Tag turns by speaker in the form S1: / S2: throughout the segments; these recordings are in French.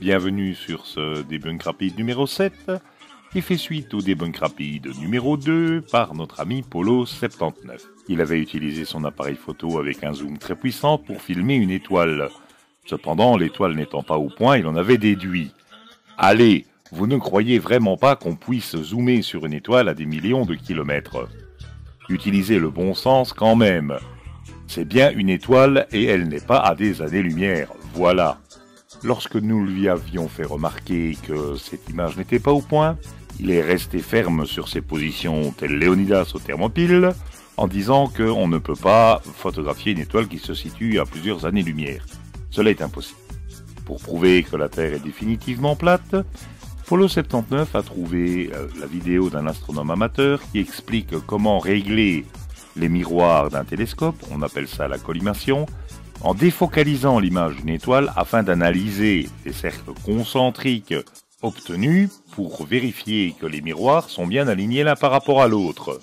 S1: Bienvenue sur ce Debunk Rapide numéro 7, qui fait suite au Debunk Rapide numéro 2 par notre ami Polo79. Il avait utilisé son appareil photo avec un zoom très puissant pour filmer une étoile. Cependant, l'étoile n'étant pas au point, il en avait déduit. Allez, vous ne croyez vraiment pas qu'on puisse zoomer sur une étoile à des millions de kilomètres? Utilisez le bon sens quand même. C'est bien une étoile et elle n'est pas à des années-lumière, voilà. Lorsque nous lui avions fait remarquer que cette image n'était pas au point, il est resté ferme sur ses positions tel Léonidas au Thermopyle, en disant qu'on ne peut pas photographier une étoile qui se situe à plusieurs années-lumière. Cela est impossible. Pour prouver que la Terre est définitivement plate, Polo79 a trouvé la vidéo d'un astronome amateur qui explique comment régler les miroirs d'un télescope, on appelle ça la collimation, en défocalisant l'image d'une étoile afin d'analyser les cercles concentriques obtenus pour vérifier que les miroirs sont bien alignés l'un par rapport à l'autre.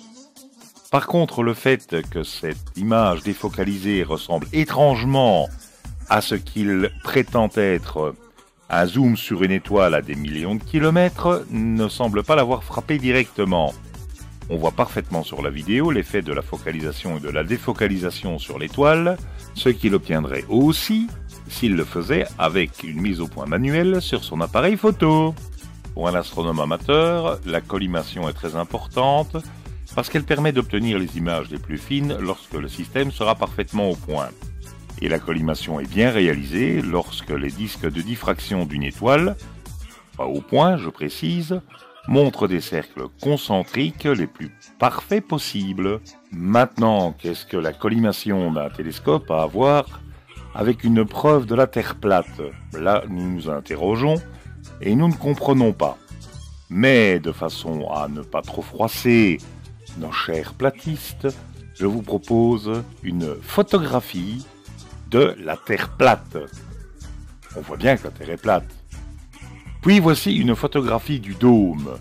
S1: Par contre, le fait que cette image défocalisée ressemble étrangement à ce qu'il prétend être un zoom sur une étoile à des millions de kilomètres ne semble pas l'avoir frappé directement. On voit parfaitement sur la vidéo l'effet de la focalisation et de la défocalisation sur l'étoile, ce qu'il obtiendrait aussi s'il le faisait avec une mise au point manuelle sur son appareil photo. Pour un astronome amateur, la collimation est très importante parce qu'elle permet d'obtenir les images les plus fines lorsque le système sera parfaitement au point. Et la collimation est bien réalisée lorsque les disques de diffraction d'une étoile, pas au point je précise, montrent des cercles concentriques les plus parfaits possibles. Maintenant, qu'est-ce que la collimation d'un télescope a à voir avec une preuve de la Terre plate? Là, nous nous interrogeons et nous ne comprenons pas. Mais de façon à ne pas trop froisser nos chers platistes, je vous propose une photographie de la Terre plate. On voit bien que la Terre est plate. Puis voici une photographie du dôme.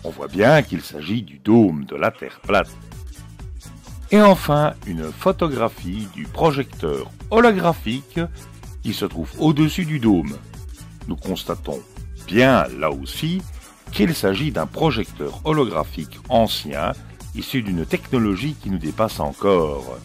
S1: On voit bien qu'il s'agit du dôme de la Terre plate. Et enfin, une photographie du projecteur holographique qui se trouve au-dessus du dôme. Nous constatons bien, là aussi, qu'il s'agit d'un projecteur holographique ancien, issu d'une technologie qui nous dépasse encore.